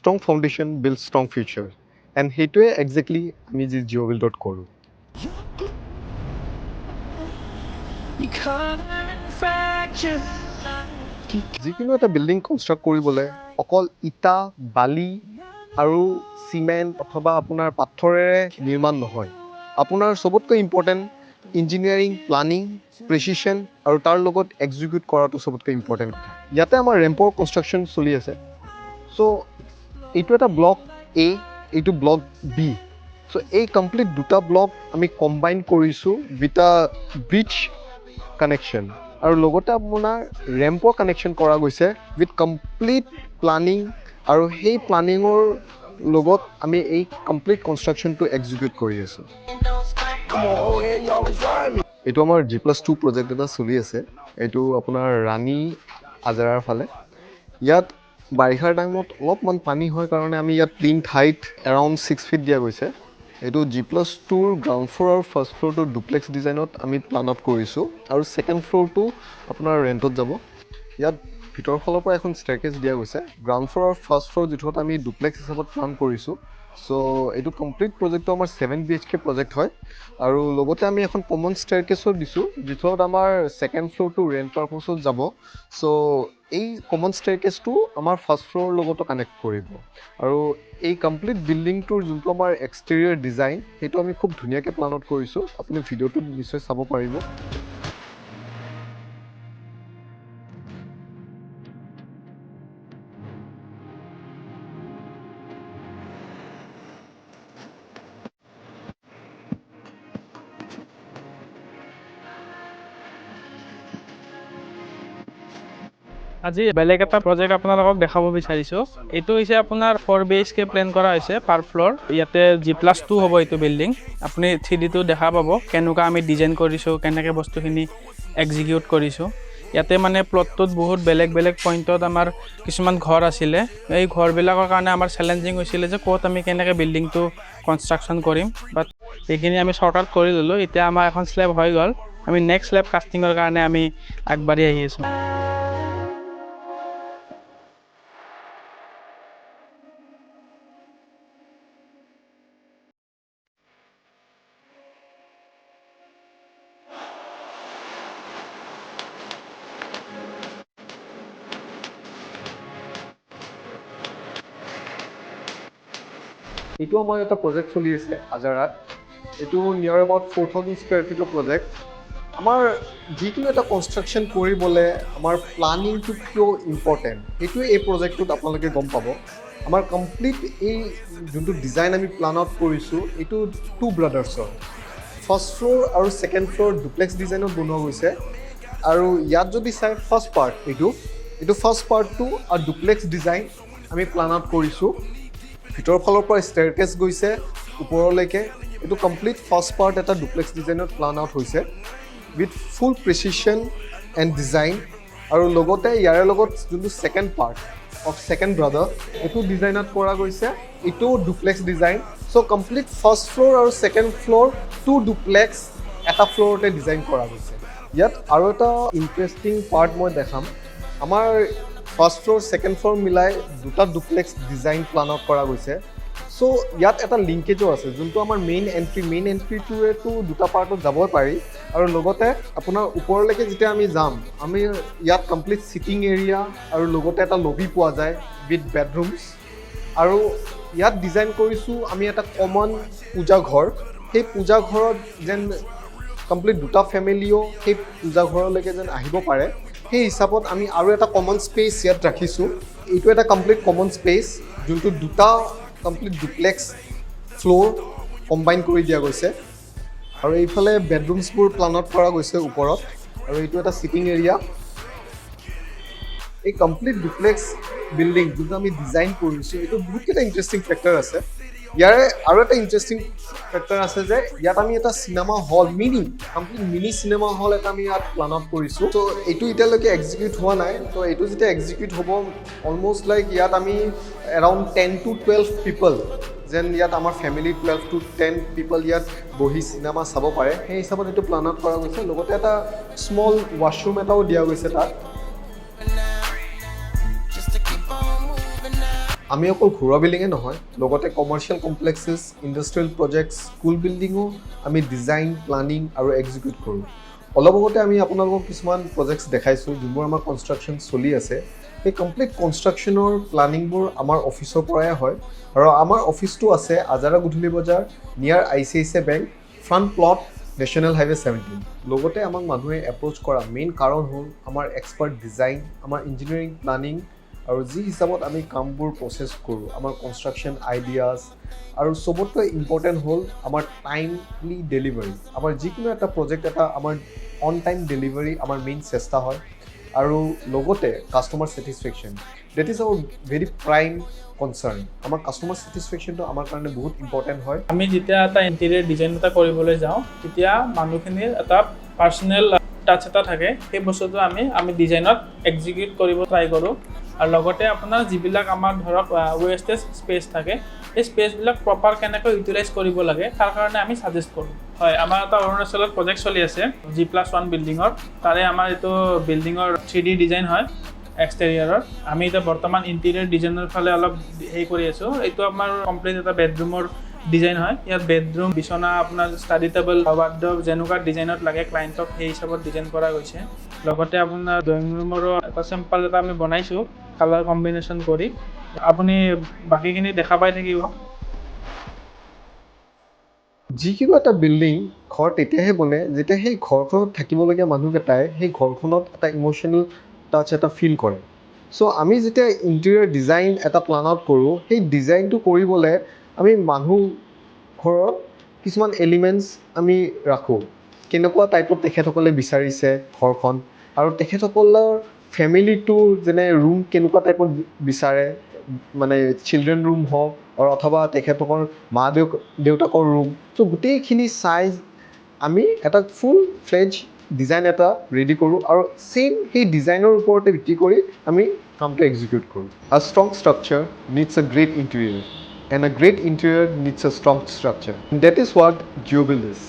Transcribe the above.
strong foundation builds strong future. And সেইটোৱে exactly আমি যি জিঅ'বিল্ডত কৰোঁ। যিকোনো এটা বিল্ডিং কনষ্ট্ৰাক্ট কৰিবলৈ অকল ইটা, বালি আৰু চিমেণ্ট অথবা আপোনাৰ পাথৰেৰে নিৰ্মাণ নহয়। আপোনাৰ চবতকৈ ইম্পৰ্টেণ্ট ইঞ্জিনিয়াৰিং, প্লানিং, প্ৰেচিশ্যন আৰু তাৰ লগত এক্সিকিউট কৰাটো চবতকৈ ইম্পৰ্টেণ্ট কথা। ইয়াতে আমাৰ ৰেম্পৰ কনষ্ট্ৰাকশ্যন চলি আছে। চ' এইটো এটা ব্লক এ, এইটো ব্লক বি। চ' এই কমপ্লিট দুটা ব্লক আমি কম্বাইন কৰিছোঁ উইথ আ ব্ৰিজ কানেকশ্যন আৰু লগতে আপোনাৰ ৰেম্পৰ কানেকশ্যন কৰা গৈছে উইথ কমপ্লিট প্লানিং আৰু সেই প্লানিঙৰ লগত আমি এই কমপ্লিট কনষ্ট্ৰাকশ্যনটো এক্সিকিউট কৰি আছোঁ। এইটো আমাৰ G+2 প্ৰজেক্ট এটা চলি আছে। এইটো আপোনাৰ ৰাণী আজাৰাৰ ফালে। ইয়াত বাৰিষাৰ টাইমত অলপমান পানী হয় কাৰণে আমি ইয়াত প্লিন্থ হাইট এৰাউণ্ড 6 ফিট দিয়া গৈছে। এইটো G+2ৰ গ্ৰাউণ্ড ফ্ল'ৰ আৰু ফাৰ্ষ্ট ফ্ল'ৰটো ডুপ্লেক্স ডিজাইনত আমি প্লানত কৰিছোঁ আৰু ছেকেণ্ড ফ্ল'ৰটো আপোনাৰ ৰেণ্টত যাব। ইয়াত ভিতৰৰ ফালৰ পৰা এখন ষ্টেয়াৰকেছ দিয়া গৈছে। গ্ৰাউণ্ড ফ্ল'ৰ আৰু ফাৰ্ষ্ট ফ্ল'ৰ যিটোত আমি ডুপ্লেক্স হিচাপত প্লান কৰিছোঁ। চ' এইটো কমপ্লিট প্ৰজেক্টটো আমাৰ 7 BHK প্ৰজেক্ট হয় আৰু লগতে আমি এখন কমন ষ্টেয়াৰকেছো দিছোঁ যিটোত আমাৰ ছেকেণ্ড ফ্ল'ৰটো ৰেণ্ট পাৰপছত যাব। চ' এই কমন ষ্টেয়াৰকেছটো আমাৰ ফাৰ্ষ্ট ফ্ল'ৰৰ লগতো কানেক্ট কৰিব আৰু এই কমপ্লিট বিল্ডিংটোৰ যোনটো আমাৰ এক্সটেৰিয়ৰ ডিজাইন সেইটো আমি খুব ধুনীয়াকৈ প্লানত কৰিছোঁ। আপুনি ভিডিঅ'টো নিশ্চয় চাব পাৰিব। আজি বেলেগ এটা প্ৰজেক্ট আপোনালোকক দেখাব বিচাৰিছোঁ। এইটো হৈছে আপোনাৰ 4 BHK প্লেন কৰা হৈছে পাৰ ফ্ল'ৰ। ইয়াতে G+2 হ'ব এইটো বিল্ডিং। আপুনি 3Dটো দেখা পাব কেনেকুৱা আমি ডিজাইন কৰিছোঁ, কেনেকৈ বস্তুখিনি এক্সিকিউট কৰিছোঁ। ইয়াতে মানে প্লটটোত বহুত বেলেগ বেলেগ পইণ্টত আমাৰ কিছুমান ঘৰ আছিলে। এই ঘৰবিলাকৰ কাৰণে আমাৰ চেলেঞ্জিং হৈছিলে যে ক'ত আমি কেনেকৈ বিল্ডিংটো কনষ্ট্ৰাকশ্যন কৰিম। বাট এইখিনি আমি শ্বৰ্ট আউট কৰি ল'লোঁ। এতিয়া আমাৰ এখন শ্লেব হৈ গ'ল। আমি নেক্সট শ্লেব কাষ্টিঙৰ কাৰণে আমি আগবাঢ়ি আহি আছোঁ। এইটো আমাৰ এটা প্ৰজেক্ট চলি আছে আজাৰাত। এইটো নিয়াৰ এবাউট 4,000 স্কুৱেৰ ফিটৰ প্ৰজেক্ট। আমাৰ যিকোনো এটা কনষ্ট্ৰাকশ্যন কৰিবলৈ আমাৰ প্লানিংটো কিয় ইম্পৰ্টেণ্ট সেইটোৱে এই প্ৰজেক্টটোত আপোনালোকে গম পাব। আমাৰ কমপ্লিট এই যোনটো ডিজাইন আমি প্লানত কৰিছোঁ এইটো 2 ব্ৰাদাৰ্ছৰ। ফাৰ্ষ্ট ফ্ল'ৰ আৰু ছেকেণ্ড ফ্ল'ৰ ডুপ্লেক্স ডিজাইনত বনোৱা গৈছে আৰু ইয়াত যদি চাই ফাৰ্ষ্ট পাৰ্ট এইটো ফাৰ্ষ্ট পাৰ্টটো আৰু ডুপ্লেক্স ডিজাইন আমি প্লানত কৰিছোঁ। ভিতৰৰ ফালৰ পৰা ষ্টেয়াৰকেছ গৈছে ওপৰলৈকে। এইটো কমপ্লিট ফাৰ্ষ্ট পাৰ্ট এটা ডুপ্লেক্স ডিজাইনত প্লান আউট হৈছে উইথ ফুল প্ৰেচিশ্যন এণ্ড ডিজাইন আৰু লগতে ইয়াৰে লগত যোনটো second part of second brother এইটো ডিজাইনত কৰা গৈছে। এইটো ডুপ্লেক্স ডিজাইন। চ' কমপ্লিট ফাৰ্ষ্ট ফ্ল'ৰ আৰু ছেকেণ্ড ফ্ল'ৰ 2 ডুপ্লেক্স এটা ফ্ল'ৰতে ডিজাইন কৰা গৈছে। ইয়াত আৰু এটা ইণ্টাৰেষ্টিং পাৰ্ট মই দেখাম। আমাৰ ফাৰ্ষ্ট ফ্ল'ৰ ছেকেণ্ড ফ্ল'ৰ মিলাই দুটা ডুপ্লেক্স ডিজাইন প্লান আউট কৰা গৈছে। চ' ইয়াত এটা লিংকেজো আছে যোনটো আমাৰ মেইন এণ্ট্ৰিটোৱেতো দুটা পাৰ্টত যাবই পাৰি আৰু লগতে আপোনাৰ ওপৰলৈকে যেতিয়া আমি যাম আমি ইয়াত কমপ্লিট ছিটিং এৰিয়া আৰু লগতে এটা লবি পোৱা যায় উইথ বেডৰুমছ আৰু ইয়াত ডিজাইন কৰিছোঁ আমি এটা কমন পূজা ঘৰ। সেই পূজা ঘৰত যেন কমপ্লিট দুটা ফেমিলিও সেই পূজা ঘৰলৈকে যেন আহিব পাৰে সেই হিচাপত আমি আৰু এটা কমন স্পেচ ইয়াত ৰাখিছোঁ। এইটো এটা কমপ্লিট কমন স্পেচ যোনটো দুটা কমপ্লিট ডুপ্লেক্স ফ্ল'ৰ কম্বাইন কৰি দিয়া গৈছে আৰু এইফালে বেডৰুমছবোৰ প্লানত কৰা গৈছে ওপৰত আৰু এইটো এটা ছিটিং এৰিয়া। এই কমপ্লিট ডুপ্লেক্স বিল্ডিং যোনটো আমি ডিজাইন কৰিছোঁ এইটো বহুতকেইটা ইণ্টাৰেষ্টিং ফেক্টৰ আছে। ইয়াৰে আৰু এটা ইণ্টাৰেষ্টিং ফেক্টৰ আছে যে ইয়াত আমি এটা cinema hall complete mini cinema hall এটা আমি ইয়াত প্লান আউট কৰিছোঁ। ত' এইটো এতিয়ালৈকে এক্সিকিউট হোৱা নাই। ত' এইটো যেতিয়া এক্সিকিউট হ'ব অলমষ্ট লাইক ইয়াত আমি এৰাউণ্ড 10 to 12 পিপল যেন ইয়াত আমাৰ ফেমিলি 12 to 10 পিপল ইয়াত বহি চিনেমা চাব পাৰে সেই হিচাপত এইটো প্লান আউট কৰা গৈছে। লগতে এটা স্মল ৱাশ্বৰুম এটাও দিয়া গৈছে তাত। আমি অকল ঘৰুৱা বিল্ডিঙে নহয়, লগতে commercial complexes, industrial projects, school বিল্ডিঙো আমি ডিজাইন, প্লানিং আৰু এক্সিকিউট কৰোঁ। অলপ আগতে আমি আপোনালোকক কিছুমান প্ৰজেক্টছ দেখাইছোঁ, যোনবোৰ আমাৰ কনষ্ট্ৰাকশ্যন চলি আছে। সেই কমপ্লিট কনষ্ট্ৰাকশ্যনৰ প্লানিংবোৰ আমাৰ অফিচৰ পৰাই হয়, আৰু আমাৰ অফিচটো আছে আজাৰা গধূলি বজাৰ, নিয়াৰ ICICI bank, front plot, national highway 17। লগতে আমাক মানুহে এপ্ৰ'চ কৰা মেইন কাৰণ হ'ল আমাৰ এক্সপাৰ্ট ডিজাইন, আমাৰ ইঞ্জিনিয়াৰিং প্লানিং, আৰু যি হিচাপত আমি কামবোৰ প্ৰচেছ কৰোঁ, আমাৰ কনষ্ট্ৰাকশ্যন আইডিয়াছ, আৰু চবতকৈ ইম্পৰ্টেণ্ট হ'ল আমাৰ টাইমলি ডেলিভাৰী। আমাৰ যিকোনো এটা প্ৰজেক্ট এটা আমাৰ অন টাইম ডেলিভাৰী আমাৰ মেইন চেষ্টা হয়, আৰু লগতে customer satisfaction, that is our very prime concern. আমাৰ কাষ্টমাৰ ছেটিছফেকশ্যনটো আমাৰ কাৰণে বহুত ইম্পৰ্টেণ্ট হয়। আমি যেতিয়া এটা ইণ্টেৰিয়ৰ ডিজাইন এটা কৰিবলৈ যাওঁ, তেতিয়া মানুহখিনিৰ এটা পাৰ্চনেল টাচ এটা থাকে, সেই বস্তুটো আমি ডিজাইনত এক্সিকিউট কৰিব ট্ৰাই কৰোঁ। আৰু লগতে আপোনাৰ যিবিলাক আমাৰ ধৰক ৱেষ্টেজ স্পেচ থাকে, সেই স্পেচবিলাক প্ৰপাৰ কেনেকৈ ইউটিলাইজ কৰিব লাগে তাৰ কাৰণে আমি ছাজেষ্ট কৰোঁ। হয়, আমাৰ এটা অৰুণাচলত প্ৰজেক্ট চলি আছে G+1 বিল্ডিঙৰ। তাৰে আমাৰ এইটো বিল্ডিঙৰ 3D ডিজাইন হয় এক্সটেৰিয়াৰৰ। আমি এতিয়া বৰ্তমান ইণ্টেৰিয়ৰ ডিজাইনৰ ফালে অলপ হেৰি কৰি আছোঁ। এইটো আমাৰ কমপ্লিট এটা বেডৰুমৰ ডিজাইন হয়। ইয়াত বেডৰুম, বিচনা, আপোনাৰ ষ্টাডি টেবল, ৱাৰ্ডৰোব যেনেকুৱা ডিজাইনত লাগে ক্লাইণ্টক সেই হিচাপত ডিজাইন কৰা গৈছে। লগতে আপোনাৰ ড্ৰয়িং ৰুমৰো এটা চেম্পল এটা আমি বনাইছোঁ কালাৰ কম্বিনেশ্যন কৰি। আপুনি বাকীখিনি দেখা পাই থাকিব। যিকোনো এটা বিল্ডিং, ঘৰ তেতিয়াহে বনে যেতিয়া সেই ঘৰখনত থাকিবলগীয়া মানুহকেইটাই সেই ঘৰখনত এটা ইম'শ্যনেল টাচ এটা ফিল কৰে। চ' আমি যেতিয়া ইণ্টেৰিয়ৰ ডিজাইন এটা প্লান আউট কৰোঁ, সেই ডিজাইনটো কৰিবলৈ আমি মানুহ ঘৰত কিছুমান এলিমেণ্টছ আমি ৰাখোঁ। কেনেকুৱা টাইপত তেখেতসকলে বিচাৰিছে ঘৰখন, আৰু তেখেতসকলৰ ফেমিলিটো যেনে ৰুম কেনেকুৱা টাইপত বিচাৰে, মানে চিলড্ৰেন ৰুম হওক আৰু অথবা তেখেতসকলৰ দেউতাকৰ ৰুম। চ' গোটেইখিনি চাই আমি এটা ফুল ফ্লেজ ডিজাইন এটা ৰেডি কৰোঁ, আৰু সেই ডিজাইনৰ ওপৰতে ভিত্তি কৰি আমি কামটো এক্সিকিউট কৰোঁ। আ ষ্ট্ৰং ষ্ট্ৰাকচাৰ নিডছ আ great interior, and a great interior needs a strong structure. That is what GeoBuild is.